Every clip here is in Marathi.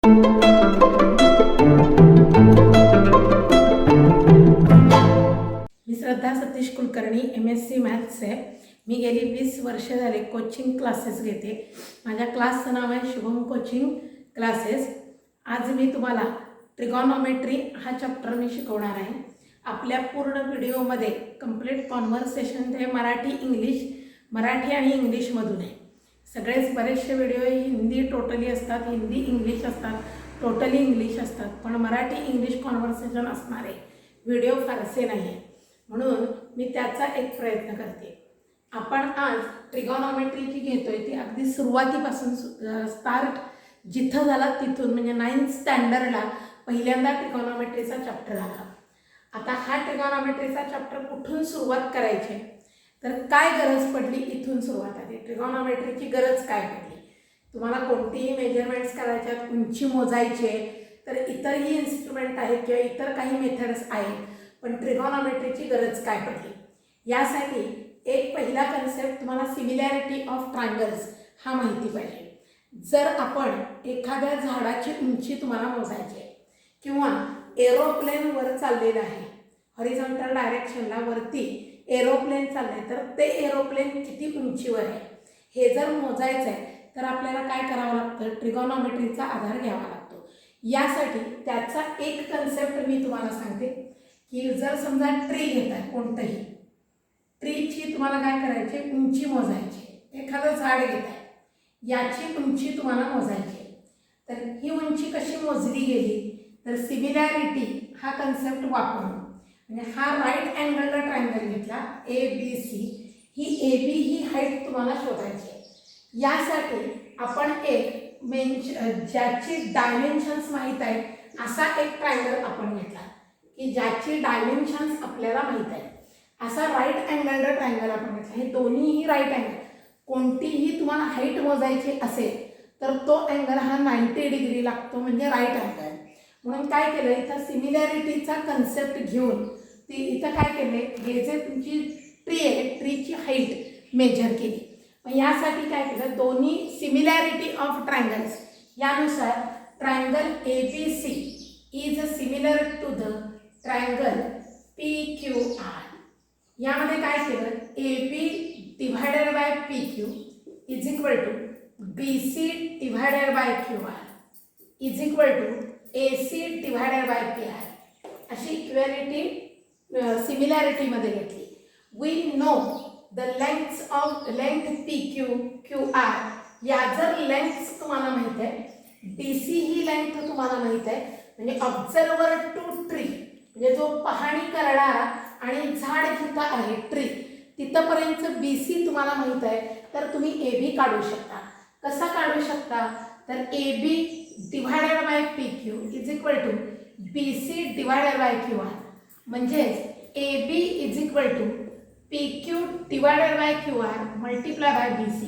मी श्रद्धा सतीश कुलकर्णी MSc मॅथ्स आहे। मी गेली 20 वर्ष झाले कोचिंग क्लासेस घेते। माझ्या क्लासचं नाव आहे शुभम कोचिंग क्लासेस। आज मी तुम्हाला ट्रिगोनोमेट्री हा चॅप्टर मी शिकवणार आहे। आपल्या पूर्ण व्हिडिओमध्ये कंप्लीट कॉन्व्हर्सेशन ते मराठी आणि इंग्लिशमधून आहे। सगळेच बरेचसे व्हिडिओ हिंदी टोटली असतात, हिंदी इंग्लिश असतात, टोटली इंग्लिश असतात, पण मराठी इंग्लिश कॉन्व्हर्सेशन असणारे व्हिडिओ फारसे नाही आहे, म्हणून मी त्याचा एक प्रयत्न करते। आपण आज ट्रिगोनोमेट्री जी घेतोय ती अगदी सुरुवातीपासून स्टार्ट जिथं झाला तिथून, म्हणजे 9th स्टँडर्डला पहिल्यांदा ट्रिगोनोमेट्रीचा चॅप्टर आला। आता हा ट्रिगोनोमेट्रीचा चॅप्टर कुठून सुरुवात करायची, तर काय गरज पडली इथून सुरुवात आली। ट्रिगोनोमेट्रीची गरज काय पडली, तुम्हाला कोणतीही मेजरमेंट्स करायच्यात, उंची मोजायचे, तर इतरही इन्स्ट्रुमेंट आहेत किंवा इतर काही मेथड्स आहेत, पण ट्रिगोनोमेट्रीची गरज काय पडली यासाठी एक पहिला कन्सेप्ट तुम्हाला सिमिलॅरिटी ऑफ ट्रायंगल्स हा माहिती पाहिजे। जर आपण एखाद्या झाडाची उंची तुम्हाला मोजायची आहे किंवा एरोप्लेन वर चाललेलं आहे, हॉरिझॉन्टल डायरेक्शनला वरती एरोप्लेन चालले, तर ते एरोप्लेन किती उंचीवर आहे हे जर मोजायचं आहे तर आपल्याला काय करावं लागतं, ट्रिगोनोमेट्रीचा आधार घ्यावा लागतो। यासाठी त्याचा एक कन्सेप्ट मी तुम्हाला सांगते की जर समजा ट्री घेताय, कोणतंही ट्रीची तुम्हाला काय करायचे, उंची मोजायची। एखादं झाड घेताय, याची उंची तुम्हाला मोजायची, तर ही उंची कशी मोजली गेली, तर सिमिलॅरिटी हा कन्सेप्ट वापरून, म्हणजे हा राईट अँगलचा ट्रायंगल घेतला ABC, ही AB ही हाईट तुम्हाला शोधायची आहे। यासाठी आपण एक ज्याची डायमेन्शन्स माहीत आहेत असा एक ट्रायंगल आपण घेतला की ज्याची डायमेन्शन्स आपल्याला माहीत आहे, असा राईट अँगलचा ट्रायंगल आपण घेतला। हे दोन्हीही राईट अँगल, कोणतीही तुम्हाला हाईट मोजायची असेल तर तो अँगल हा 90 डिग्री लागतो, म्हणजे राईट अँगल। म्हणून काय केलं, इथं सिमिलॅरिटीचा कन्सेप्ट घेऊन ती इथं काय केले, हे जे तुमची ट्री आहे ट्रीची हाईट मेजर केली। मग यासाठी काय केलं, दोन्ही सिमिलॅरिटी ऑफ ट्रायंगल्स यानुसार triangle ABC is similar to the triangle PQR। यामध्ये काय केलं, AB divided by PQ is equal to BC divided by QR is equal to AC divided by PR अशी इक्वॅलिटी सिमिलॅरिटीमध्ये घेतली। We know the length PQ QR, या जर लेंथ तुम्हाला माहित आहे, DC ही लेंथ तुम्हाला माहित आहे, म्हणजे ऑब्झर्वर टू ट्री, म्हणजे जो पाहणी करणारा आणि झाड जिथं आहे ट्री तिथपर्यंत BC तुम्हाला माहित आहे, तर तुम्ही AB काढू शकता। कसा काढू शकता, तर AB divided by PQ is equal to BC divided by QR, म्हणजे AB is equal to PQ divided by QR multiply by BC।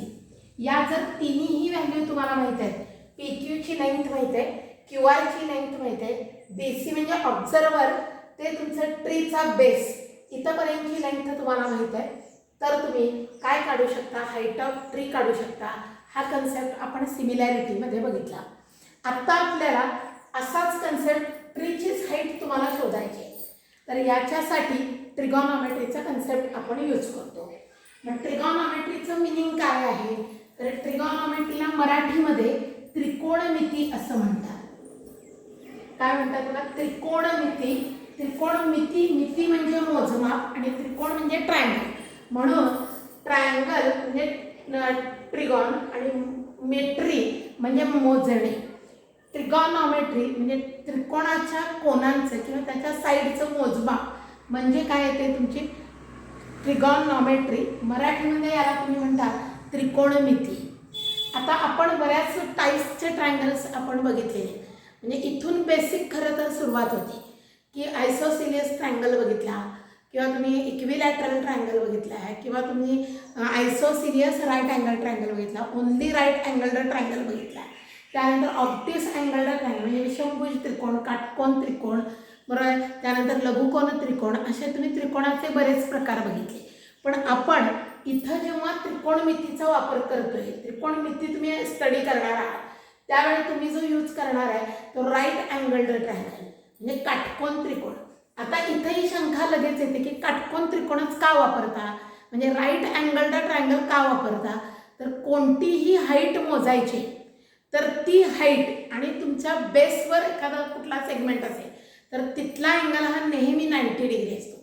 या जर तिन्ही व्हॅल्यू तुम्हाला माहित आहेत, PQ ची लेंथ माहित आहे, QR ची लेंथ माहित आहे, BC म्हणजे ऑब्झर्वर ते तुमचं ट्रीचा बेस इथपर्यंतची लेंथ तुम्हाला माहित आहे, तर तुम्ही काय काढू शकता, हाईट ऑफ ट्री काढू शकता। हा कन्सेप्ट आपण सिमिलॅरिटीमध्ये बघितला। आता आपल्याला असाच कन्सेप्ट ट्रीचीच हाईट तुम्हाला शोधायची आहे, तर याच्यासाठी ट्रिगोनोमेट्रीचा कन्सेप्ट आपण यूज करतो। मग ट्रिगोनोमेट्रीचं मिनिंग काय आहे, तर ट्रिगोनोमेट्रीला मराठीमध्ये त्रिकोणमिती असं म्हणतात। काय म्हणतात त्याला, त्रिकोणमिती। त्रिकोणमिती, मिती म्हणजे मोजमाप आणि त्रिकोण म्हणजे ट्रायंगल, म्हणून ट्रायंगल म्हणजे ट्रिगॉन आणि मेट्री म्हणजे मोजणे। ट्रिगोनोमेट्री म्हणजे त्रिकोणाच्या कोनांचं किंवा त्याच्या साईडचं मोजमाप, म्हणजे काय येते तुमची ट्रिगोनोमेट्री। मराठीमध्ये याला तुम्ही म्हणता त्रिकोणमिती। आता आपण बऱ्याच टाईप्सचे ट्रायंगल्स आपण बघितलेले, म्हणजे इथून बेसिक खरं तर सुरुवात होती की आयसोसिलियस ट्रायंगल बघितला, किंवा तुम्ही इक्विलॅटरल ट्रायंगल बघितला आहे, किंवा तुम्ही आयसोसिलियस राईट अँगल ट्रायंगल बघितला, ओनली राईट अँगल ट्रायंगल बघितला, त्यानंतर ऑब्ट्यूस अँगल ट्रायंगल म्हणजे विषमभुज त्रिकोण, काटकोन त्रिकोण, बरोबर, त्यानंतर लघुकोन त्रिकोण, असे तुम्ही त्रिकोणाचे बरेच प्रकार बघितले। पण आपण इथं जेव्हा त्रिकोणमितीचा वापर करतोय, त्रिकोणमिती तुम्ही स्टडी करणार आहात त्यावेळी तुम्ही जो यूज करणार आहे अँगल्ड ट्रायंगल म्हणजे काटकोन त्रिकोण. आता इथेही शंका लगेच येते की काटकोन त्रिकोणच का वापरता, म्हणजे राईट अँगल्ड ट्रायंगल का वापरता. तर कोणतीही हाईट मोजायची तर ती हाईट आणि तुमच्या बेसवर एखादा कुठला सेगमेंट असेल तर तिथला अँगल हा नेहमी 90 डिग्री असतो.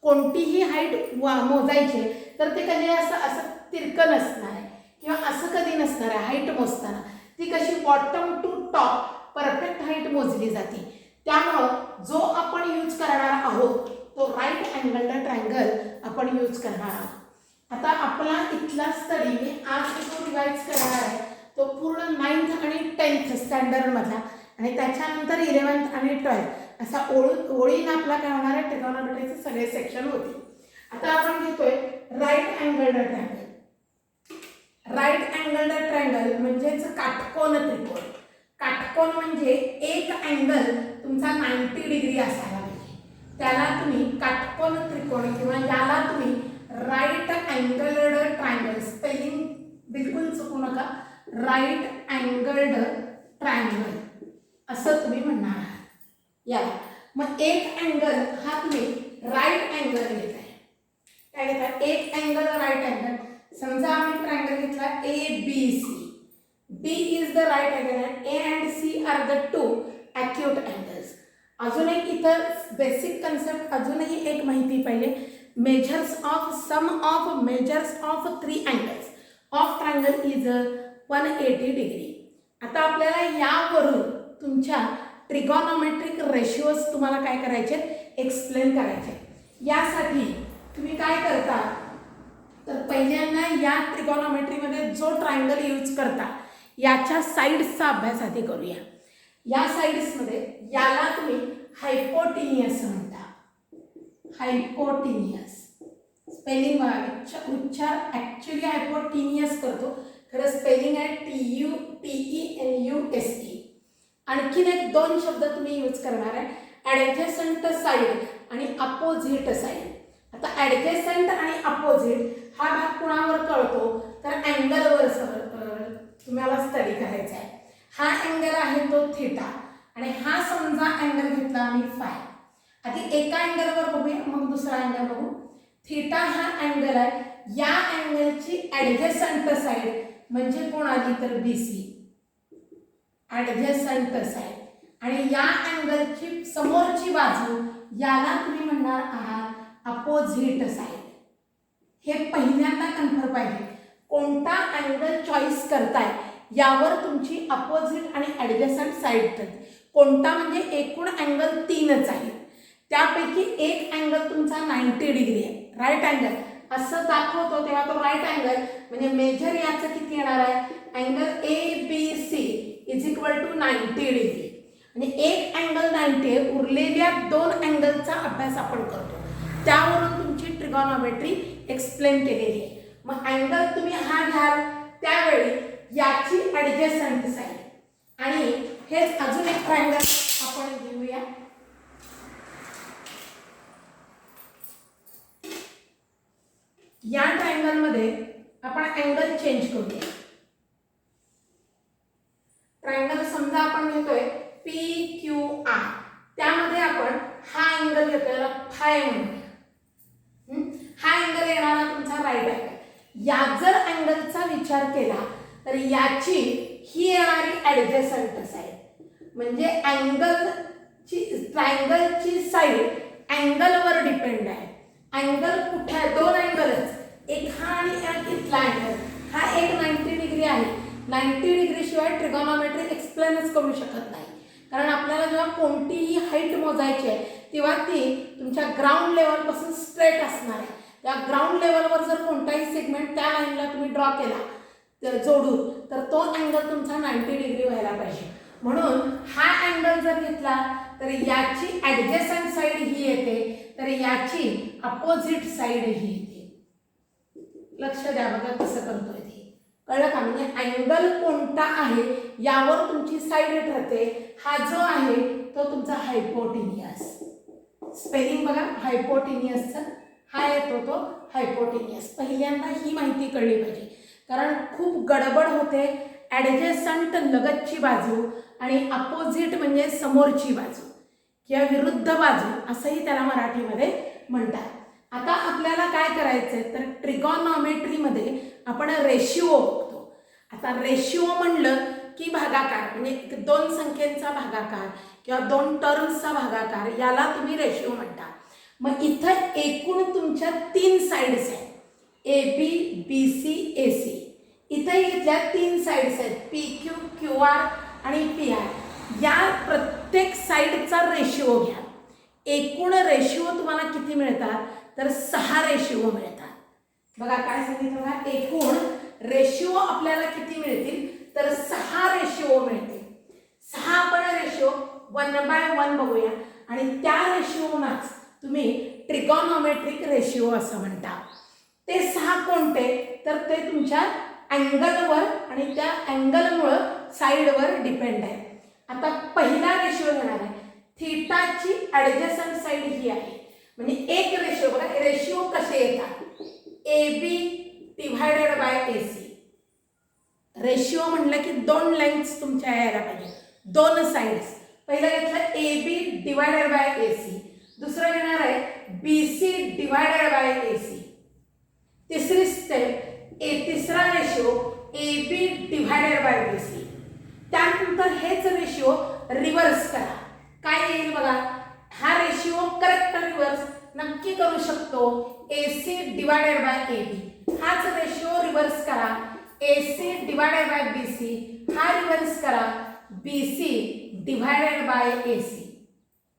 कोणतीही हाईट मोजायची तर ते कधी असं तिरकं नसणार आहे किंवा असं कधी नसणार आहे. हाईट मोजताना ती कशी bottom to top perfect height मोजली जाते. त्यामुळं जो आपण यूज करणार आहोत तो राईट अँगल्ड ट्रायंगल आपण यूज करणार आहोत. आता आपला इथला स्टडी मी आज जो रिवाइज करणार आहे तो पूर्ण 9th आणि 10th स्टँडर्डमधला आणि त्याच्यानंतर 11th आणि 12th असा ओळीनं आपला काय होणार आहे ट्रिगोनॉमेट्रीचे सगळे सेक्शन होते. आता आपण घेतोय right angled triangle. Right angled triangle म्हणजेच काटकोन त्रिकोण. काटकोन म्हणजे एक अँगल तुमचा 90 डिग्री असायला पाहिजे, त्याला तुम्ही काटकोन त्रिकोण किंवा याला तुम्ही राईट अँगल्ड ट्रायंगल, स्पेलिंग बिलकुल चुकू नका, राईट अँगल्ड ट्रायंगल असं तुम्ही म्हणणार आहात याला. मग एक अँगल हा तुम्ही राईट अँगल घेताय. काय घेताय? एक अँगल राईट अँगल. समजा आम्ही ट्रायंगल घेतला ABC. B is the right angle and A and C are the two acute angles. अजून एक इथं बेसिक कन्सेप्ट अजूनही एक माहिती पाहिजे. Measures of sum of measures of 3 angles of triangle is 180 degree. आता आपल्याला यावरून तुमच्या ट्रिगोनॉमेट्रिक रेशिओज तुम्हाला काय करायचे एक्सप्लेन करायचे. यासाठी तुम्ही काय करता तर पहिल्यांदा या ट्रिगोनॉमेट्रीमध्ये जो ट्रायंगल यूज करता याच्या साइड्सचा अभ्यास आधी करूया. या साइड्समध्ये याला तुम्ही हायपोटिनियस म्हणता. हायपोटिनियस स्पेलिंग उच्चार ॲक्च्युली हायपोटिनियस करतो, खरं स्पेलिंग आहे TUTENUSE. आणखीन एक 2 शब्द तुम्ही यूज करणार आहे, ॲडजसंट साईड आणि अपोजिट साईड. आता ॲडजसंट आणि अपोजिट हा भाग कुणावर कळतो तर अँगलवर तुम्हाला स्टडी करायचा आहे. हा अँगल आहे तो थीटा आणि हा समजा अँगल घेतला आम्ही फाय. आधी एका अँगलवर बघूया मग दुसरा अँगल बघू. थीटा हा अँगल आहे, या अँगलची ॲडजसंट साईड म्हणजे कोण आली तर BC, ॲडजसंट साईड. आणि या अँगलची समोरची बाजू याला तुम्ही म्हणणार आहात अपोजिट साईड. हे पहिल्यांदा कन्फर्म पाहिजे. कोणता अँगल चॉईस करताय यावर तुमची अपोजिट आणि ॲडजसंट साईड ठरते. कोणता म्हणजे एकूण अँगल 3च आहे, त्यापैकी एक अँगल तुमचा 90 डिग्री आहे, राईट अँगल असं दाखवतो तेव्हा तो राईट अँगल म्हणजे मेजर याचं किती येणार आहे angle ABC is equal to 90 degree. आणि एक अँगल 90 आहे, उरलेल्या 2 अँगलचा अभ्यास आपण करतो, त्यावरून तुमची ट्रिगोनॉमेट्री एक्सप्लेन केलेली आहे. मग अँगल तुम्ही हा घ्याल त्यावेळी याची ॲडजसंट साईड आणि हेच अजून एक ट्रायंगल आपण घेऊया. या ट्रायंगलमध्ये आपण अँगल चेंज करूया. ट्रायंगल समजा आपण घेतोय PQR, त्यामध्ये आपण हा अँगल घेतोय फाय म्हणूया. हा अँगल येणारा तुमचा राईट अँगल. या जर अँगलचा विचार केला तर याची ही येणारी ॲडजसंट साईड म्हणजे ट्रायंगलची साईड अँगलवर डिपेंड आहे. अँगल कुठे आहे? 2 अँगलच, एक हा आणि एक इथला अँगल. हा एक 90 डिग्री आहे. 90 डिग्री शिवाय ट्रिगोनॉमेट्री एक्सप्लेनच करू शकत नाही, कारण आपल्याला जेव्हा कोणतीही हाईट मोजायची आहे तेव्हा ती तुमच्या ग्राउंड लेवलपासून स्ट्रेट असणार आहे. त्या ग्राउंड लेवलवर जर कोणताही सेगमेंट त्या लाईनला तुम्ही ड्रॉ केला तर जोडून तर तो अँगल तुमचा 90 डिग्री व्हायला पाहिजे. म्हणून हा अँगल जर घेतला तर याची ॲडजसंट साईड ही येते तर याची अपोजिट साईड ही येते. लक्ष द्या बघा कसं करतोय ते, कळलं का? म्हणजे अँगल कोणता आहे यावर तुमची साईड ठरते. हा जो आहे तो तुमचा हायपोटिनियस. स्पेलिंग बघा हायपोटिनियसचं, हा येतो तो हायपोटिनियस. पहिल्यांदा ही माहिती कळली पाहिजे, कारण खूप गडबड होते ॲडजसंट लगतची बाजू आणि अपोजिट म्हणजे समोरची बाजू किंवा विरुद्ध बाजू असंही त्याला मराठीमध्ये म्हणतात. आता आपल्याला काय करायचं आहे तर ट्रिगॉनॉमेट्रीमध्ये आपण रेशिओ बघतो. आता रेशिओ म्हणलं की भागाकार म्हणजे दोन संख्येचा भागाकार किंवा दोन टर्म्सचा भागाकार याला तुम्ही रेशिओ म्हणता. मग इथं एकूण तुमच्या 3 साइड्स आहेत A B B C A C. इथं इथल्या 3 साइड्स आहेत पी क्यू क्यू आर आणि पी आर. या प्रत्येक साइडचा रेशिओ घ्या. एकूण रेशिओ तुम्हाला किती मिळतात तर 6 रेशिओ मिळतात. बघा काय सांगितलं बघा, एकूण रेशिओ आपल्याला किती मिळतील तर 6 रेशिओ मिळतील. 6 आपण रेशिओ 1/1 बघूया आणि त्या रेशिओनाच तुम्ही ट्रिगॉनॉमेट्रिक रेशिओ असं म्हणता. ते 6 कोणते तर ते तुमच्या अँगलवर आणि त्या अँगलमुळं साईडवर डिपेंड आहे. आता पहिला रेशिओ घेणार आहे थीटाची ॲडजसंट साईड ही आहे. म्हणजे एक रेशिओ बघा, रेशिओ कसे येतात A B divided by A C. Ratio म्हटलं की 2 लेंग्थ्स तुमच्या यायला पाहिजे, 2 साइड्स. पहिलं घेतलं A B divided by A C, दुसरं घेणार आहे B C divided by A C. तिसरी स्टेप तिसरा ratio A B divided by B C. त्यानंतर हेच रेशिओ रिव्हर्स करा. काय येईल बघा, हा रेशिओ करेक्ट रिव्हर्स नक्की करू शकतो A C divided by A B. हाच रेशिओ रिव्हर्स करा A C divided by B C. हा रिव्हर्स करा B C divided by A C,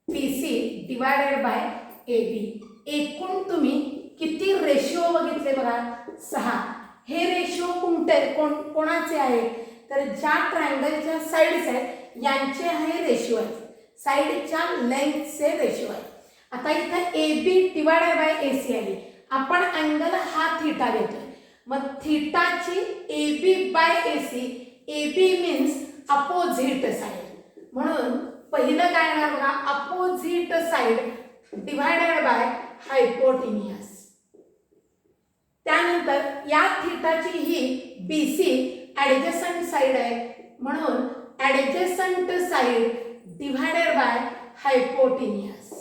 B C divided by A B. एकूण तुम्ही किती रेशिओ बघितले बघा 6. हे रेशिओ कोणाचे आहेत तर ज्या ट्रायंगलच्या साइड्स आहेत यांचे हे रेशिओ आहेत, साइडच्या लेंथचे रेशिओ आहे. आता इथं A B divided by A C आली. आपण अँगल हा थीटा घेतोय. मग थीटाची A B by A C, A B means opposite side. म्हणून पहिलं काय येणार बघा, opposite side divided by hypotenuse. त्यानंतर या थीटाची ही बी सी ॲडजसंट साइड आहे म्हणून adjacent side divided by hypotenuse.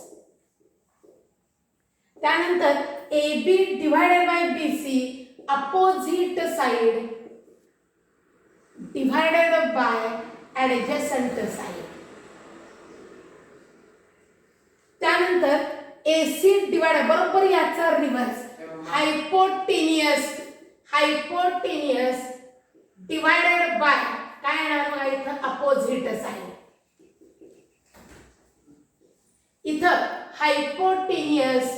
त्यानंतर A B divided by B C opposite side divided by adjacent side. त्यानंतर ए सी डिवायड बरोबर याचा reverse hypotenuse, hypotenuse divided by काय येणार बघा इथं अपोजिट साइड. इथं hypotenuse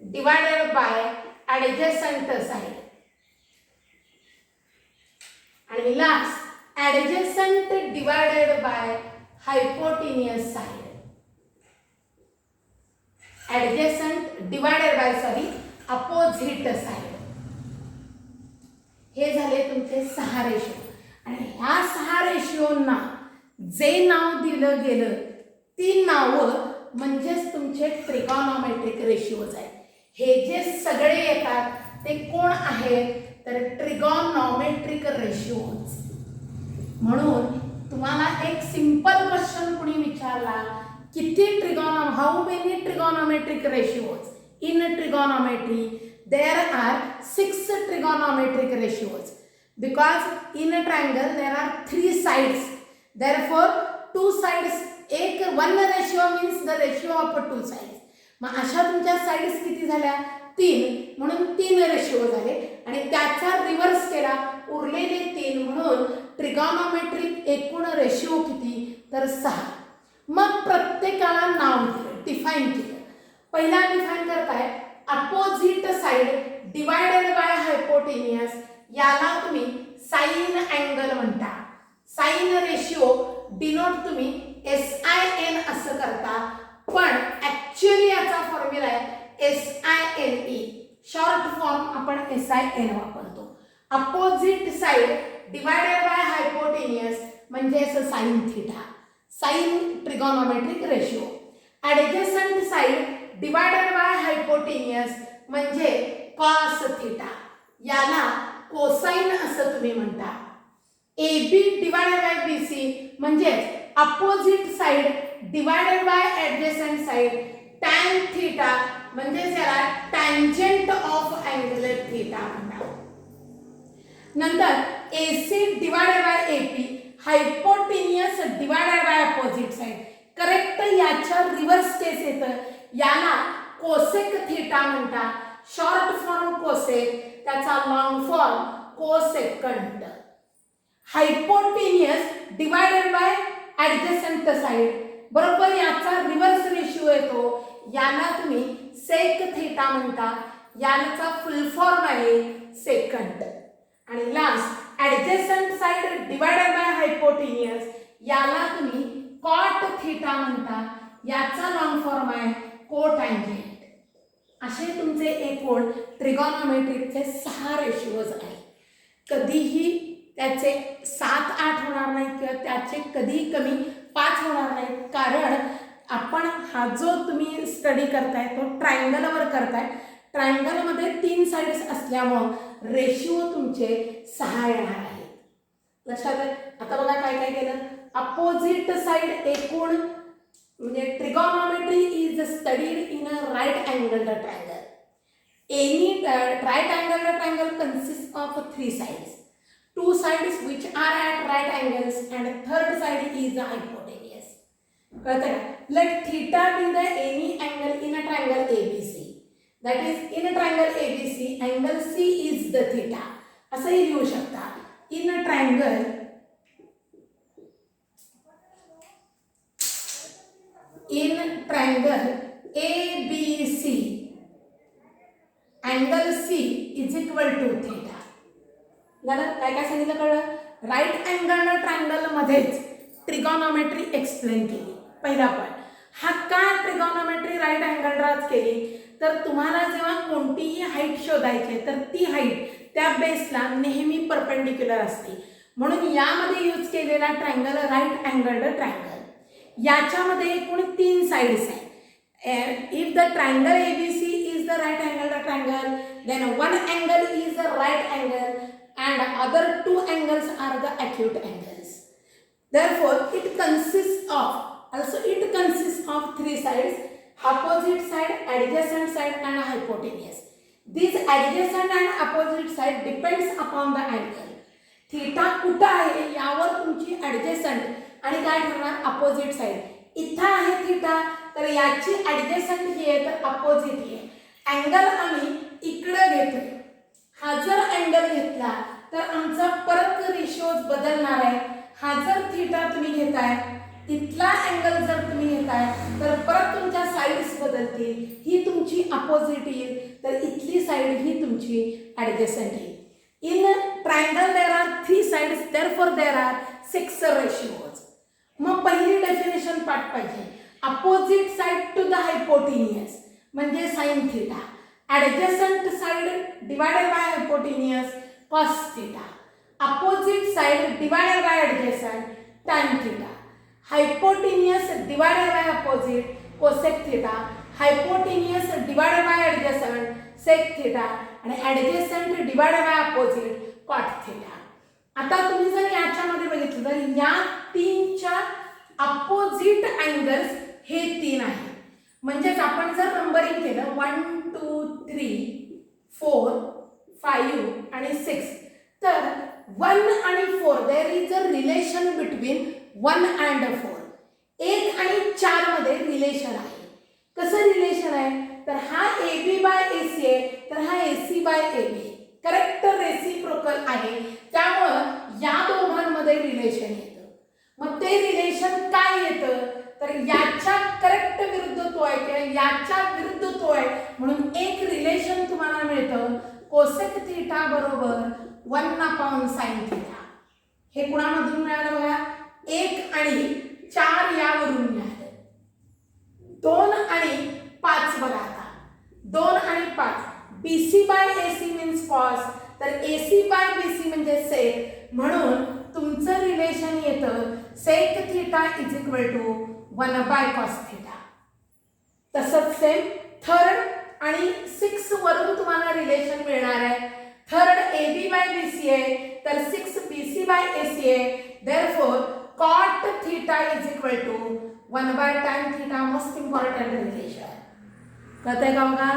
divided by adjacent side. आणि last adjacent divided by hypotenuse side. Adjacent divided by opposite side. हे झाले तुमचे 6 रेशिओ. आणि ह्या 6 रेशिओंना जे नाव दिलं गेलं ती नावं म्हणजेच तुमचे ट्रिगॉनॉमेट्रिक रेशिओज आहेत. हे जे सगळे येतात ते कोण आहेत तर ट्रिगॉनॉमेट्रिक रेशिओज. म्हणून तुम्हाला एक सिंपल क्वेश्चन कुणी विचारला, किती how many trigonometric ratios in trigonometry? There are 6 trigonometric ratios because in a triangle there are 3 sides. Therefore 2 sides, one ratio means the ratio of 2 sides. मग अशा तुमच्या साइड्स किती झाल्या 3, म्हणून 3 रेशिओ झाले आणि त्याचा रिव्हर्स केला उरलेले 3 म्हणून ट्रिगॉनॉमेट्रिक एकूण रेशिओ किती तर 6. मग प्रत्येकाला नाव दिलं, डिफाइन केलं. पहिला डिफाइन करताय अपोजिट साइड डिवायडेड बाय हायपोटेन्यूज. याला तुम्ही साइन अँगल म्हणता. साइन रेशिओ डिनोट तुम्ही SIN असं करता, पण ऍक्च्युअली याचा फॉर्म्युला आहे SINE. शॉर्ट फॉर्म आपण SIN वापरतो. Opposite side divided by hypotenuse म्हणजे sine theta, sine trigonometric ratio. Adjacent side divided by hypotenuse म्हणजे कॉस थीटा. याला कोसाइन असं तुम्ही म्हणता. AB डिवायडेड बाय BC म्हणजेच opposite side divided by adjacent side tan theta म्हणजे याला टँजंट ऑफ अँगल थीटा म्हणतात. नंतर AC divided by AP hypotenuse divided by opposite side. Correct याच्या रिव्हर्स केस येतं. याला कोसेक थीटा म्हणतात. शॉर्ट फॉर्म कोसेक, त्याचा long form cosecant. Hypotenuse divided by adjacent side बरोबर याचा रिव्हर्स रेशिओ येतो. याला तुम्ही सेक थीटा म्हणता. याचा फुल फॉर्म आहे सेकंट. आणि लास्ट ॲडजसंट साइड डिवायडेड बाय हायपोटेन्युअस याला तुम्ही कॉट थीटा म्हणता. याचा लॉंग फॉर्म आहे कोटँजंट. असे तुमचे एकूण ट्रिगोनोमेट्रिकचे 6 रेशिओज आहेत. कधीही त्याचे 7-8 होणार नाहीत किंवा त्याचे कधीही कमी 5 होणार नाहीत, कारण आपण हा जो तुम्ही स्टडी करताय तो ट्रायंगलवर करताय. ट्रायंगलमध्ये 3 साइड्स असल्यामुळं रेशिओ तुमचे 6 येणार आहेत. लक्षात आहे. आता बघा काय काय केलं. अपोजिट साइड एकूण म्हणजे trigonometry is studied in a right angle triangle. Any right angle triangle consists of 3 sides. 2 sides which are at right angles and third side is the hypotenuse. कळतं का? Let theta be the any angle in a triangle ABC. That is, in a triangle ABC, angle C is the theta. असंही लिहू शकता. In a triangle ABC, angle C is equal to theta. झालं. काय काय सांगितलं कळलं. राईट अँगल ट्रायंगल मध्येच ट्रिगोनोमेट्री एक्सप्लेन केली. पहिला पॉईंट हा. काय ट्रिगोनोमेट्री राईट अँगललाच केली तर तुम्हाला जेव्हा कोणतीही हाईट शोधायची तर ती हाईट त्या बेसला नेहमी परपेंडिक्युलर असते. म्हणून यामध्ये यूज केलेला ट्रायंगल राईट अँगल ट्रायंगल. याच्यामध्ये एकूण 3 साइड्स आहेत. If the triangle ABC is the right angle triangle, then one angle is the right angle and other 2 angles are the acute angles. Therefore, it consists of 3 sides: opposite side, adjacent side, and hypotenuse. These adjacent and opposite side depends upon the angle. Theta कुठं आहे यावर तुमची adjacent आणि काय ठरणार opposite side. इथं आहे थीटा तर याची adjacent ही आहे तर opposite ही आहे. अँगल आम्ही इकडे घेतो. हा जर अँगल घेतला तर आमचा परत रेशिओज बदलणार आहे. हा जर थीटा तुम्ही घेताय, इथला अँगल जर तुम्ही घेताय तर परत तुमच्या साइड्स बदलतील. ही तुमची अपोजिट येईल तर इथली साइड ही तुमची ॲडजसंट येईल. In triangle there are 3 sides, therefore there are 6 ratios. मग पहिली डेफिनेशन पाठ पाहिजे. Opposite side to the hypotenuse म्हणजे sine theta. Adjacent side divided by hypotenuse cos theta. Opposite side divided by adjacent tan theta. Hypotenuse divided by opposite cosec theta. Hypotenuse divided by adjacent sec theta. आणि adjacent divided by opposite cot theta. आता तुम्ही जर याच्यामध्ये बघितलं तर या 3च्या अपोजिट अँगल्स हे 3 आहेत. म्हणजेच आपण जर नंबरिंग केलं 1 2 3 4 5 आणि 6 तर 1 आणि 4 there is a relation between 1 and 4. 1 आणि 4 मध्ये रिलेशन आहे. कसं रिलेशन आहे तर हा AB बाय AC आहे तर हा AC by AB correct reciprocal आहे. त्यामुळं या दोघांमध्ये रिलेशन येतं. मग ते रिलेशन काय येतं तर याच्या करेक्ट विरुद्ध तो आहे किंवा याच्या विरुद्ध तो आहे म्हणून एक रिलेशन तुम्हाला मिळतं कोसेक थीटा बरोबर 1/sin थीटा. हे कुणामधून मिळालं बघा 1 आणि 4 यावरून मिळालं. 2 आणि 5 बघा आता 2 आणि 5 BC by AC means cos तर AC बाय BC म्हणजे sec म्हणून तुमचं रिलेशन येतं sec theta is equal to 1/cos theta. तसंच सेम थर्ड आणि 6 वरून तुम्हाला रिलेशन मिळणार आहे. थर्ड AB बाय BC आहे तर 6 BC बाय AC आहे. Therefore cot theta is equal to 1 by tan theta. Most important relation कळतंय का बघा.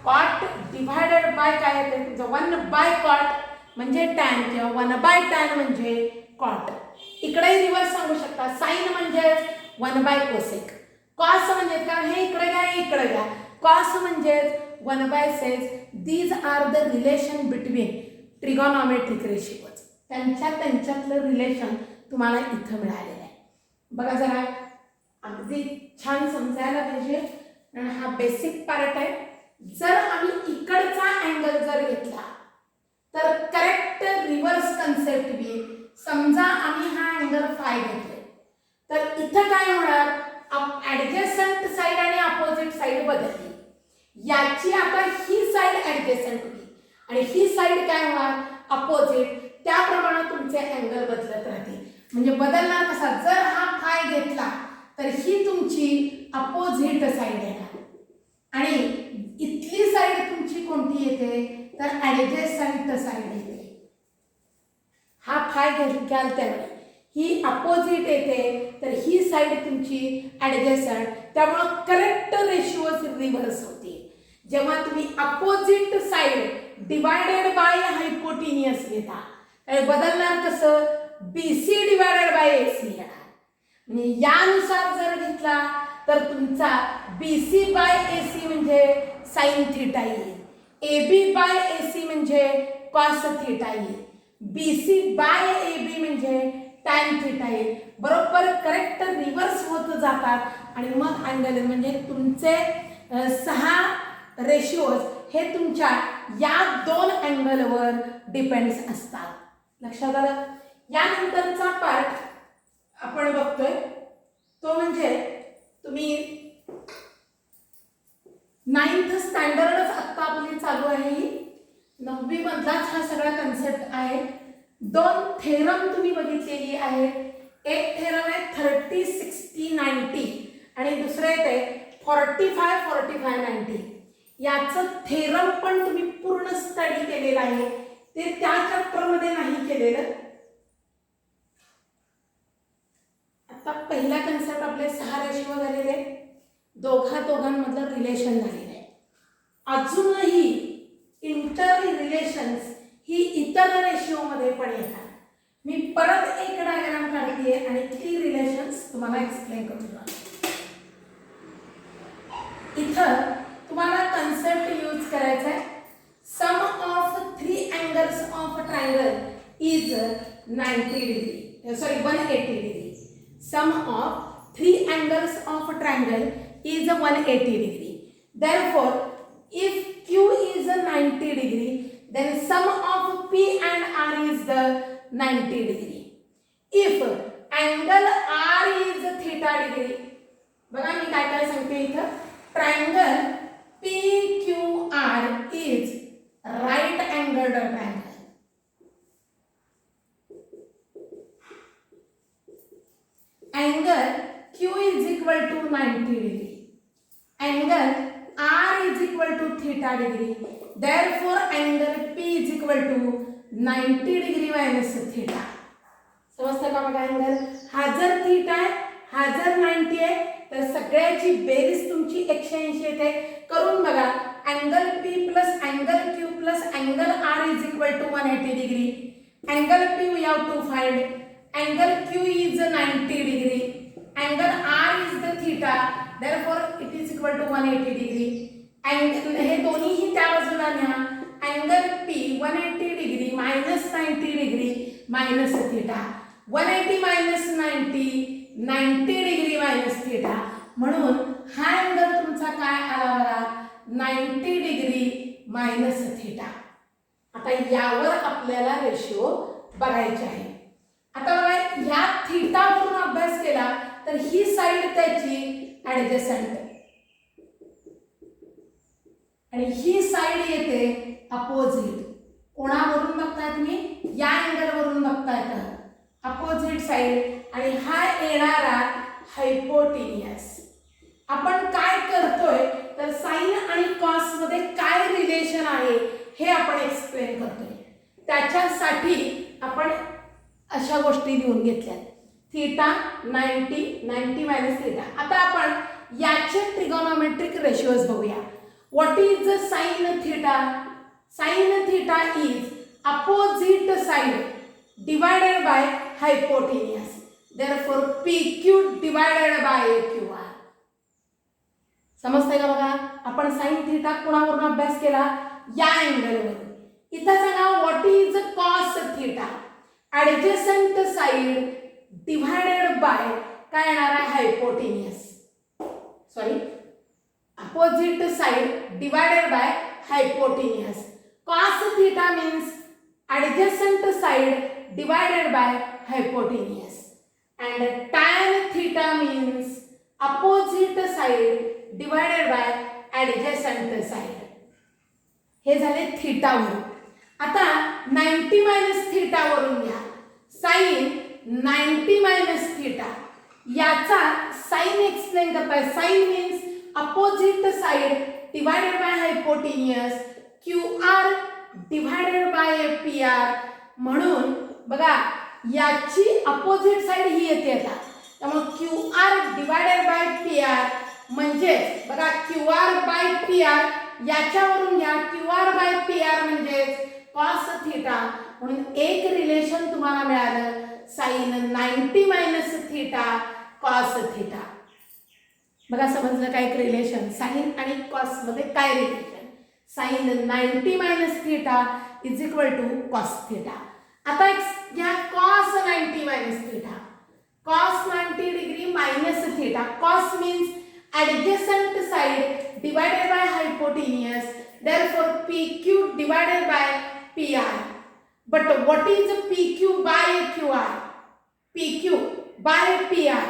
cot डिवायडेड बाय काय येते तुमचं 1 बाय cot म्हणजे tan किंवा 1 बाय tan म्हणजे cot. इकडेही रिव्हर्स सांगू शकता. साइन म्हणजे 1 बाय कोसेक. कॉस म्हणजे कारण हे इकडे घ्या इकडे घ्या. कॉस म्हणजे 1 by sec. These are the relation between trigonometric ratios. त्यांच्यातलं रिलेशन तुम्हाला इथं मिळालेलं आहे. बघा जरा अगदी छान समजायला पाहिजे कारण हा बेसिक पार्ट आहे. जर आम्ही इकडचा अँगल जर घेतला तर करेक्ट रिव्हर्स कन्सेप्ट बी. समजा आम्ही हा अँगल फाय घेतले तर इथं काय होणार ऍडजस्टंट साइड आणि अपोजिट साइड बदलली. याची आता ही साइड ऍडजस्टंट होती आणि ही साइड काय होणार अपोजिट. त्याप्रमाणे तुमचे अँगल बदलत राहतील. म्हणजे बदलणार कसा जर हा फाय घेतला तर ही तुमची अपोजिट साइड येणार आणि इथली साइड तुमची कोणती येते तर ऍडजस्टंट साइड येते. हा फाय घ्याल त्यावेळी ही अपोजिट येते तर ही साइड तुमची ऍडजस्टंट. त्यामुळे करेक्ट रेशिओज रिव्हर्स होते. जेव्हा तुम्ही अपोजिट साइड डिवायडेड बाय हायपोटेन्युअस घेता बदलणार कसं BC डिवायडेड बाय AC येणार. म्हणजे यानुसार जर घेतला तर तुमचा BC बाय AC म्हणजे साइन थीटा येईल. AB बाय AC म्हणजे कॉस थीटा येईल. BC बाय AB म्हणजे टॅन थीटा येईल. बरोबर करेक्ट रिव्हर्स होत जातात आणि मग अँगल म्हणजे तुमचे 6 रेशिओज हे तुमच्या या 2 अँगलवर डिपेंड्स असतात. लक्षात आलं. यानंतरचा पार्ट आपण बघतोय तो म्हणजे तुम्ही 9th स्टँडर्डच आत्ता आपली चालू आहे. ही 9वी मधलाच हा सगळा कन्सेप्ट आहे. 2 थेरम तुम्ही बघितलेली आहे. एक थेरम आहे 30 60 90 आणि दुसरं येते 45 45 90. याचं थेरम पण तुम्ही पूर्ण स्टडी केलेला आहे. ते त्या चॅप्टरमध्ये नाही केलेलं. आता पहिला कन्सेप्ट आपले 6 रेशिओ झालेले. दोघांमधलं रिलेशन झालेलं आहे. अजूनही इंटर रिलेशन्स ही इतर रेशिओमध्ये पण येतात. मी परत एक डायग्राम काढते आणि ती रिलेशन्स तुम्हाला एक्सप्लेन करतो. इथं तुम्हाला कन्सेप्ट यूज करायचा आहे. सम of 3 angles of triangle is 90 degree. Sorry, 180 degree. Sum of 3 angles of triangle is 180 degree. Therefore, if Q is 90 degree, then sum of P and R is the 90 degree. If angle R is theta degree, बघा मी काय सांगते इथं. Triangle PQR is right angled triangle. Angle Q is equal to 90 degree. Angle R is equal to theta degree. Therefore, angle P is equal to 90 degree minus theta. समजतं का बघा. अँगल हा जर थीटा आहे हा जर 90 आहे तर सगळ्याची बेरीज तुमची 180 येते. करून बघा. angle P plus angle Q plus angle R is equal to 180 degree. Angle P we have to find. Angle Q is 90 degree. Angle R is the theta. Therefore, it is equal to 180 degree. Angle हे दोन्हीही त्या बाजूला न्या. Angle P 180 degree minus 90 degree minus theta. 180 minus 90 90 degree minus theta. म्हणून हा अँगल तुमचा काय आला बघा 90 डिग्री मायनस थीटा. आता यावर आपल्याला रेशिओ बघायचे आहे. आता बघा या थीटा वरून अभ्यास केला तर ही साइड त्याची ऍडजस्टंट आणि ही साइड येते अपोजिट. कोणावरून बघताय तुम्ही या अँगल वरून बघताय तर अपोजिट साइड आणि हा येणारा हायपोटेन्युअस. आपण काय करतोय तर साइन आणि कॉस मध्ये काय रिलेशन आहे हे आपण एक्सप्लेन करतोय. त्याच्यासाठी आपण अशा गोष्टी लिहून घेतल्या. Theta 90 90 minus theta. आता आपण याचे ट्रिगोनोमेट्रिक रेशिओज बघूया. What is sine theta? Sine theta is opposite side divided by hypotenuse. Therefore PQ divided by QR. समजतंय का? बघा, आपण साइन थीटा कोणावरून अभ्यास केला? या अँगलवरून. इथं सांगा what is cos theta? Adjacent side divided by काय येणार आहे? Hypotenuse. Sorry, opposite side divided by hypotenuse. Cos theta means adjacent side divided by hypotenuse. And tan theta means opposite side divided by adjacent side. हे झाले थीटा वरून. आता 90 मायनस थीटा वरून घ्या. साइन 90 मायनस थीटा याचा साइन एक्सप्लेन करताय. Sine means opposite side divided by hypotenuse. QR divided by PR. म्हणून बघा याची अपोजिट साइड ही येते आता. त्यामुळे QR डिवाइडेड बाय PR म्हणजे बघा QR बाय PR याच्यावरून घ्या. QR बाय PR म्हणजे कॉस थीटा. म्हणून एक रिलेशन तुम्हाला मिळालं sine 90 minus theta cos theta. बघा समजलं काय एक रिलेशन? साइन आणि कॉस मध्ये काय relation? Sine 90 minus theta is equal to cos theta. आता घ्या cos 90 minus theta. Cos 90 degree minus theta. Cos means adjacent side divided by hypotenuse. Therefore PQ divided by PR. But what is PQ by QR? PQ by PR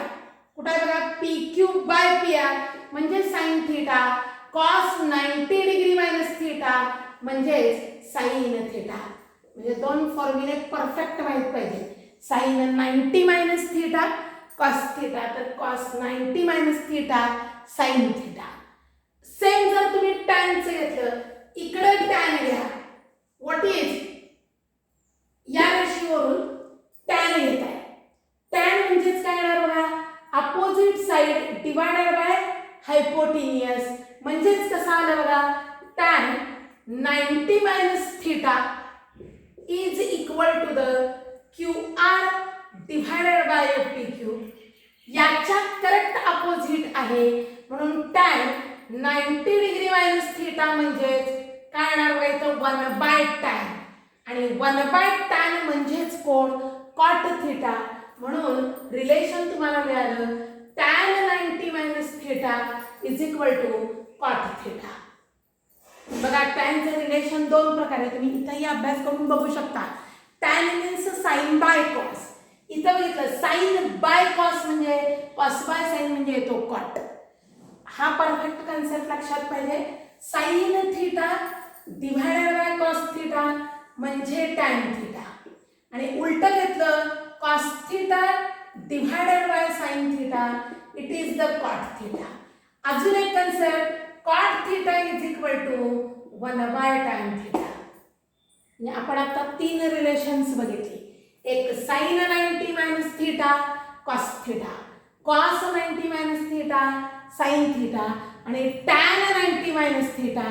कुठे आहे बघा? PQ बाय PR म्हणजे sine theta. Cos 90 degree minus theta म्हणजे साइन थीटा. म्हणजे दोन फॉर्म्युले परफेक्ट माहित पाहिजे. Sign 90 minus theta cos theta. तर cos 90 minus theta sine theta. Same जर तुम्ही टॅनचं घेतलं, इकडे टॅन घ्या. व्हॉट इज या रेशिओवरून टॅन घेत आहे. टॅन म्हणजेच काय येणार बघा? Opposite side divided by hypotenuse. म्हणजेच कसं आलं बघा? Tan 90 minus theta is equal to the QR divided by PQ. याच्या करेक्ट अपोजिट आहे. म्हणून tan 90 डिग्री मायनस थीटा म्हणजेच काय येणार बघा? तर 1/tan. आणि 1/tan म्हणजेच कोण? Cot theta. म्हणून रिलेशन तुम्हाला मिळालं tan 90 minus theta is equal to cot theta. बघा टॅनचं रिलेशन दोन प्रकारे तुम्ही इथंही अभ्यास करून बघू शकता. Tan means sine by cos. इथं बघितलं साइन बाय कॉस म्हणजे कॉस बाय साइन म्हणजे येतो कॉट. हा परफेक्ट कन्सेप्ट लक्षात पाहिजे. Sine theta divided by cos theta म्हणजे टॅन थीटा. आणि उलट घेतलं cos theta divided by sine theta it is the cot theta. अजून एक concept cot theta is equal to 1/tan theta. आपण आता तीन रिलेशन्स बघितली. एक sine 90 minus theta cos theta, cos 90 minus theta sine theta आणि tan 90 minus theta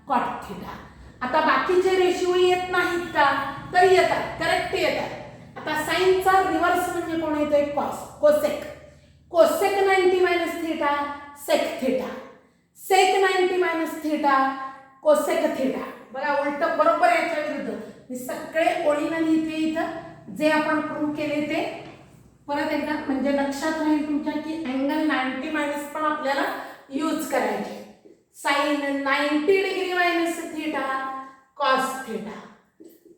cot theta. आता बाकीचे रेशिओ येत नाहीत का? तर येतात, करेक्ट येतात. आता साइनचा रिव्हर्स म्हणजे कोण येतोय? Cos. Cosec. Cosec 90 minus theta sec theta. Sec 90 minus theta cosec theta. बघा उलट बरोबर याच्या विरुद्ध मी सगळे ओळीने लिहिते इथं. जे आपण प्रूव्ह केले ते परत एकदा म्हणजे लक्षात राहील तुमच्या की अँगल 90 मायनस पण आपल्याला यूज करायचे. Sine 90 degree minus theta cos theta,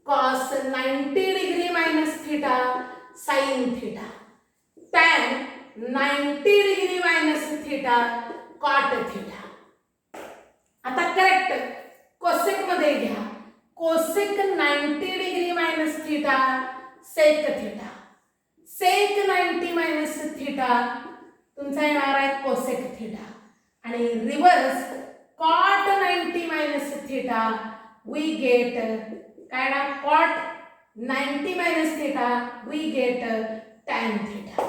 cos 90 degree minus theta sine theta, tan 90 degree minus theta cot theta. आता करेक्ट कोसेक मध्ये घ्या. Cosec 90 degree minus theta sec theta, sec 90 minus theta तुमचा येणार आहे कोसेक थीटा आणि reverse cot 90 minus theta we get काय ना cot 90 minus theta we get tan theta.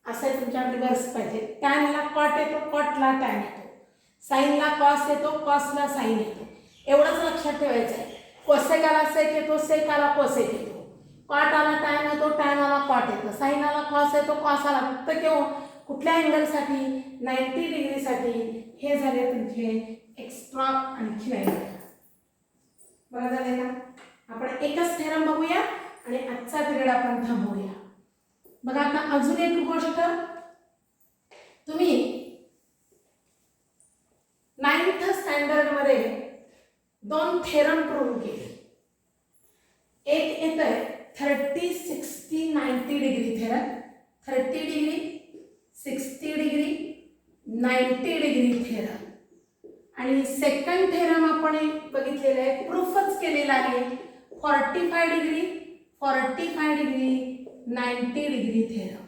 असं आहे तुमच्या रिव्हर्स पाहिजे. टॅनला कॉट येतो, कॉटला टॅन येतो, साईनला कॉस येतो, कॉसला साईन येतो. एवढंच लक्षात ठेवायचं आहे. कोसेकाला सेक येतो, सेकाला कोसेक येतो, कॉट आला टॅन येतो, टॅन आला कॉट येतो, साईन आला कॉस येतो, कॉस आला फक्त केव्हा कुठल्या अँगलसाठी 90 डिग्रीसाठी. हे झाले तुमचे एक्स्ट्रा आणखी नाही. बघा झाले ना. आपण एकच थेरम बघूया आणि आजचा पिरियड आपण थांबवूया. बघा आता अजून एक गोष्ट, तुम्ही 9th स्टँडर्ड मध्ये 2 थेरम प्रूव्ह केले. एक येतोय 30, 60, 90 degree theorem. 30 degree, 60 degree, 90 degree theorem. आणि सेकंड थेरम आपण बघितलेलं आहे, प्रूफच केलेला आहे, 45 डिग्री, 45 डिग्री, 90 डिग्री थेरम.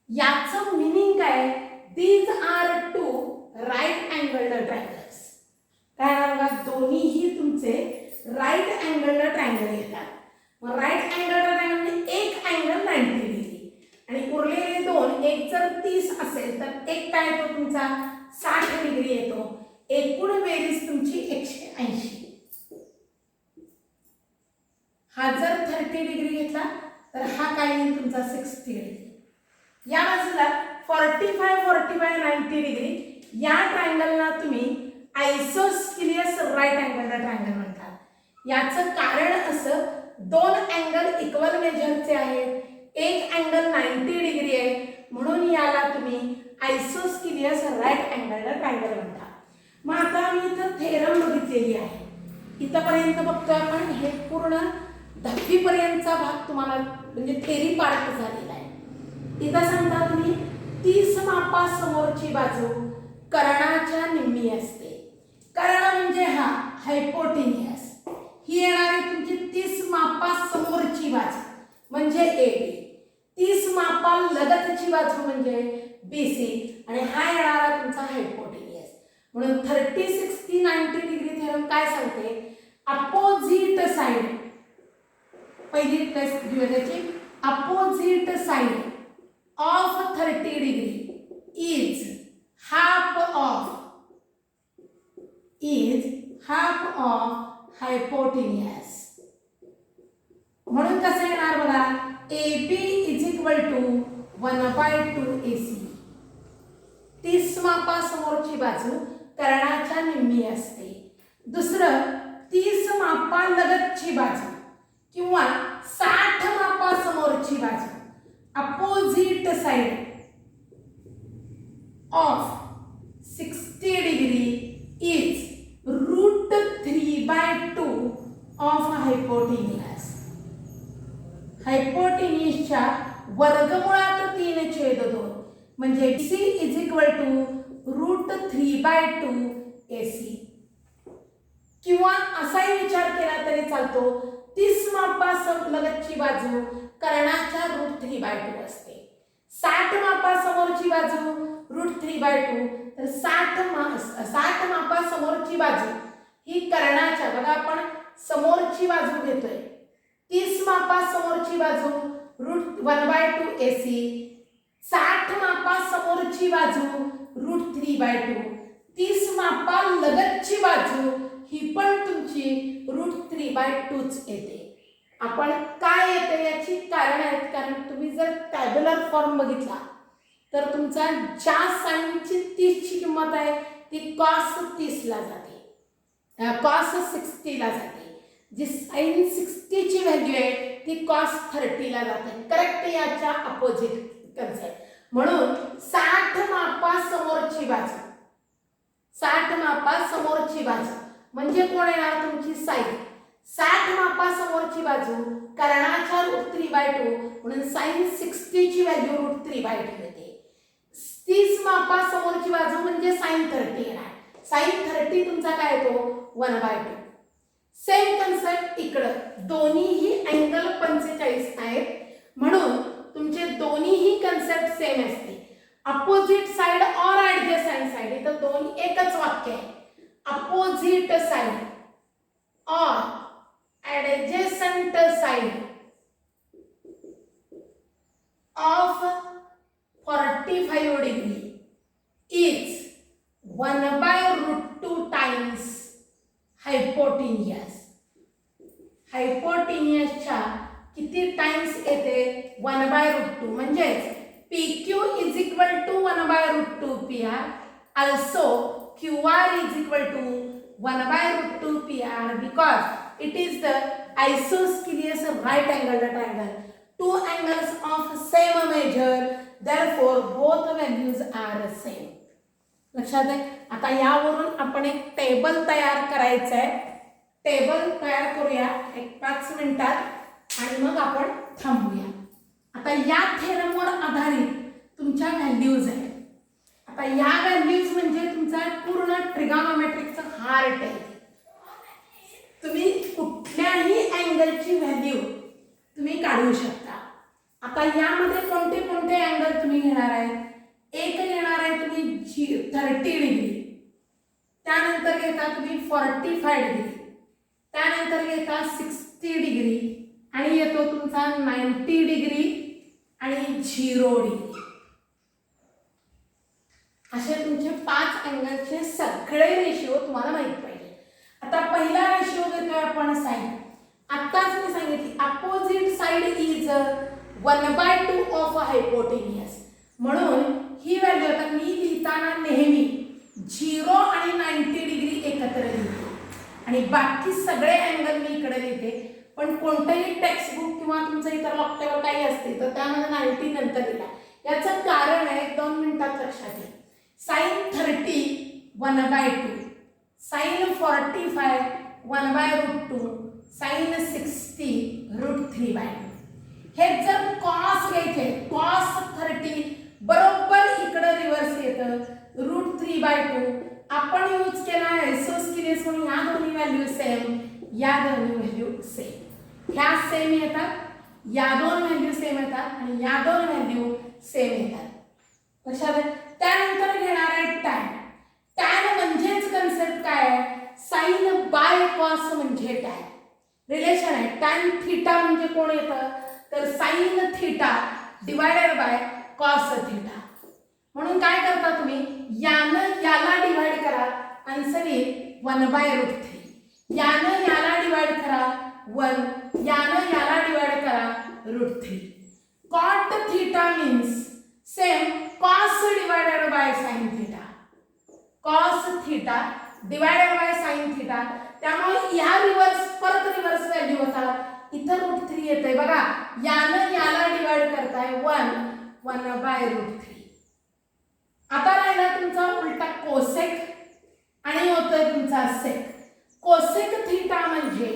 याचं मिनिंग काय? These are two right angled triangles. काय बघा, दोन्हीही तुमचे राईट अँगल्ड ट्रायंगल येतात. मग राईट अँगल्ड ट्रायंगल एक अँगल 90 डिग्री आणि उरलेले दोन, एक जर 30 असेल तर एक काय येतो तुमचा 60 डिग्री येतो. एकूण बेरीज तुमची 180. हा जर 30 डिग्री घेतला तर हा काय येईल तुमचा 60 डिग्री. या बाजूला 45, 45, 90 डिग्री. या ट्रायंगलला तुम्ही आयसोस्किलियस राईट अँगल ट्रायंगल म्हणतात. याचं कारण असं, दोन अँगल इक्वल मेजरचे आहेत, एक अँगल 90 डिग्री आहे, म्हणून याला तुम्ही आयसोस्किलियस राईट अँगल ट्रायंगल म्हणतात. मग आता आम्ही इथं थेरम बघितलेली आहे. इथंपर्यंत बघतोय आपण. हे पूर्ण 10वी पर्यंतचा भाग तुम्हाला म्हणजे थेरी पार्ट झालेला आहे. इथं सांगता तुम्ही 30 मापासमोरची बाजू कर्णाच्या निम्मी असते. कर्ण म्हणजे हा हायपोटेनियस. ही येणारी तुमची 30 मापासमोरची बाजू म्हणजे AB, 30 मापा लगतची बाजू म्हणजे BC आणि हा येणारा तुमचा हायपोटेनियस. म्हणून 30, 60, 90 डिग्री थेरम काय सांगते? अपोजिट साइड, पहिली प्लस घेऊयाची, opposite side of 30 degree is half of hypotenuse. म्हणून कसं येणार बघा, AB is equal to 1/2 AC. 30 मापासमोरची बाजू कर्णाच्या निम्मी असते. दुसरं 30 मापा लगतची बाजू किंवा 60 मापासमोरची बाजू, opposite side of 60 degree is √3/2 of hypotenuse. हायपोटेनियसच्या वर्गमुळात 3/2 म्हणजे BC is equal to √3/2 AC. किंवा असाही विचार केला तरी चालतो, 30 मापासलगतची बाजू कर्णाच्या √3/2 असते. 60 मापासमोरची बाजू √3/2, तर 60 मापासमोरची बाजू ही कर्णाच्या, बघा आपण समोरची बाजू घेतोय, 30 मापासमोरची बाजू √1/2 AC, 60 मापासमोरची बाजू √3/2, 30 मापा लगतची बाजू ही पण तुमची √3/2च येते. आपण काय येते याची कारण आहेत, कारण तुम्ही जर टॅब्युलर फॉर्म बघितला तर तुमचा ज्या साइनची 30 ची किंमत आहे ती cos 30 ला जाते, cos 60 ला जाते. जी sin 60 ची व्हॅल्यू आहे ती cos 30 ला जाते. करेक्ट, याच्या अपोजिट कन्सेप्ट. म्हणून 60 मापा समोरची बाजू, 60 मापा समोरची बाजू म्हणजे कोण येणार तुमची साइन. 60 मापा समोरची बाजू कर्णाच्या √3/2 म्हणून sin 60 ची व्हॅल्यू √3/2 येते. 30 मापा समोरची बाजू म्हणजे sin 30 येणार. sin 30 तुमचा काय येतो 1/2. सेम कन्सेप्ट इकडं, दोन्हीही अँगल 45 आहेत म्हणून तुमचे दोन्हीही कन्सेप्ट सेम असते. अपोजिट साइड और ऍडजसेंट साइड, इथं दोन्ही एकच वाक्य आहे. अपोजिट साइड और adjacent side of 45 degree is 1 by root 2 times hypotenuse. हायपोटेन्युसच्या किती टाइम्स येते 1 by root 2 म्हणजे PQ is equal to 1 by root 2 PR. Also QR is equal to 1 by root 2 PR because it is the isosceles right angled triangle. Two angles of same measure, therefore both values are same. लक्षात आहे. आता यावरून आपण एक टेबल तयार करायचं आहे. टेबल तयार करूया एक 5 मिनिटात आणि मग आपण थांबूया. आता या थेरमवर आधारित तुमच्या व्हॅल्यूज आहेत. आता या व्हॅल्यूज म्हणजे तुमचा पूर्ण ट्रिगोनोमेट्रिकचा हार्ट आहे. तुम्ही कुठल्याही अँगलची व्हॅल्यू तुम्ही काढू शकता. आता यामध्ये कोणते कोणते अँगल तुम्ही घेणार आहे? एक घेणार आहे तुम्ही 30 डिग्री, त्यानंतर घेता तुम्ही 45 डिग्री, त्यानंतर घेता 60 डिग्री आणि येतो तुमचा 90 डिग्री आणि 0 डिग्री. असे तुमचे 5 अँगलचे सगळे रेशिओ तुम्हाला माहित पाहिजे. आता पहिला रेशिओ घेतोय आपण साइन. आताच मी सांगितली opposite side is 1 by 2 of hypotenuse. म्हणून ही व्हॅल्यू आता मी लिहिताना नेहमी 0 आणि 90 डिग्री एकत्र लिहिते आणि बाकी सगळे अँगल मी इकडे लिहिते. पण कोणतेही टेक्स्ट बुक किंवा तुमचं इतर लॉकटेबल काही असते तर त्यामध्ये 90 नंतर लिहा. याचं कारण आहे 2 मिनिटात लक्षात घ्या. Sine 30 1 by 2, sine 45 1 by root 2, sine 60 root 3 by 2. हे जर कॉस घ्यायचे, कॉस 30 बरोबर इकडे रिव्हर्स येतं रूट 3 by 2. आपण यूज केला आहे आयसोस्केलेस म्हणून या दोन्ही व्हॅल्यू सेम, या दोन्ही व्हॅल्यू सेम. ह्या सेम येतात, या दोन व्हॅल्यू सेम येतात आणि या दोन व्हॅल्यू सेम येतात. लक्षात आहे. त्यानंतर घेणार आहे टॅन. टॅन म्हणजेच कन्सेप्ट काय आहे? साइन बाय कॉस म्हणजे टॅन. रिलेशन आहे. टॅन थीटा म्हणजे कोण येतं तर sine theta divided by cos theta. म्हणून काय करता तुम्ही यानं याला डिवाइड करा, आन्सर येईल 1 by root 3. यानं याला डिवाइड करा 1, यानं याला डिवाइड करा root 3. cot theta means same cos divided by sin theta. cos theta divided by sin theta. त्यामुळे या रिव्हर्स परत रिव्हर्स व्हॅल्यू होतात. इथं रूट 3 येतंय बघा. यानं याला डिवाइड करताय 1 by root 3. आता राहिला तुमचा उलटा कोसेक आणि होतोय तुमचा सेक. कोसेक थीटा म्हणजे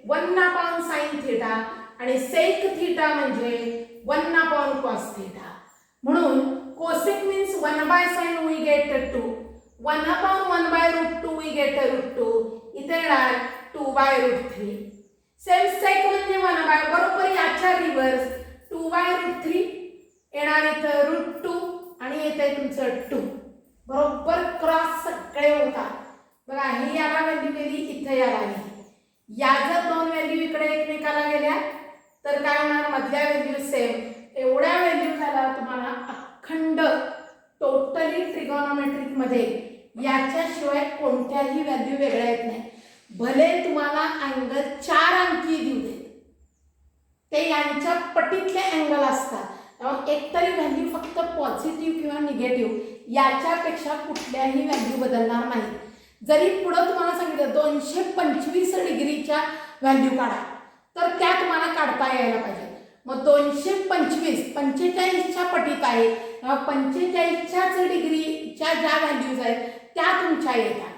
1 sin थीटा आणि सेक थीटा म्हणजे 1 cos थीटा. म्हणून cosec means 1 by sin we get 2, 1 by root 2 we get root 2. इथे येणार 2 by root 3. सेम सेक म्हणजे 1 by बरोबर याच्या रिव्हर्स 2 by root 3 येणार इथं रूट 2 आणि येते तुमचं 2 बरोबर क्रॉस सगळे होतात बघा. ही याला व्हॅल्यू गेली, इथे याला गेली. या जर दोन व्हॅल्यू इकडे एकमेकाला गेल्या तर काय होणार? मधल्या व्हॅल्यू सेम. एवढ्या व्हॅल्यू झाला तुम्हाला अखंड टोटली ट्रिगोनोमेट्रिक मध्ये याच्याशिवाय कोणत्याही व्हॅल्यू वेगळ्या येत नाही. भले तुम्हाला अँगल 4 अंकी देऊ देत, ते यांच्या पटीतले अँगल असतात. एक तरी व्हॅल्यू फक्त पॉझिटिव्ह किंवा निगेटिव्ह याच्यापेक्षा कुठल्याही व्हॅल्यू बदलणार नाही. जरी पुढे तुम्हाला सांगितलं 225 डिग्रीच्या व्हॅल्यू काढा तर त्या तुम्हाला काढता यायला पाहिजे. मग 225 45च्या पटीत आहे, 45च्याच डिग्रीच्या ज्या व्हॅल्यूज आहेत त्या तुमच्या येतात.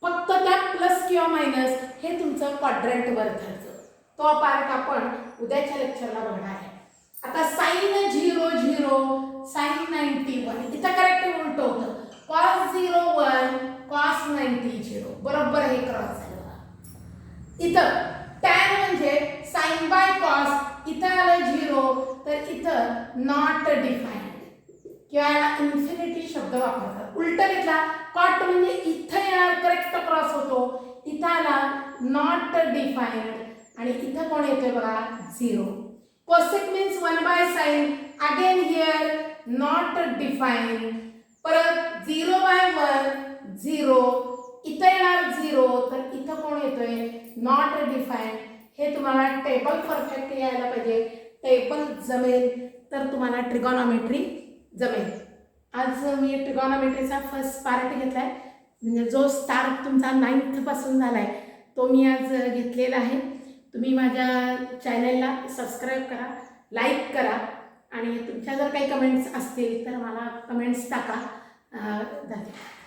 फक्त त्या प्लस किंवा मायनस हे तुमचं क्वाड्रंट वर ठरतं. तो पार्ट आपण उद्याच्या लेक्चरला बघणार आहे. आता साइन 0 0 साइन 91 इथं करेक्ट उलट होतं. cos 0 1 cos 90 0 बरोबर हे क्रॉस झालं. इथं tan म्हणजे sin बाय cos, इथं आलं 0 तर इथं नॉट डिफाइंड किंवा इन्फिनिटी शब्द वापरतात. उलट घेतला cot म्हणजे इथं येणार करेक्ट क्रॉस होतो, इथं आला नॉट डिफाईन्ड आणि इथं कोण येतोय बघा 0. Cosec means 1/sin. Again here not defined. परत 0/1 0. इथं येणार 0 तर इथं कोण येतोय नॉट डिफाईन्ड. हे तुम्हाला टेबल परफेक्ट यायला पाहिजे. टेबल जमेल तर तुम्हाला ट्रिगोनॉमेट्री जमेल. आज मी ट्रिगोनॉमेट्रीचा फर्स्ट पार्ट घेतलाय, म्हणजे जो स्टार्ट तुमचा 9th पासून झालाय तो मी आज घेतलेला आहे. तुम्ही माझ्या चॅनलला सबस्क्राईब करा, लाईक करा आणि तुमच्या जर काही कमेंट्स असतील तर मला कमेंट्स टाका. धन्यवाद.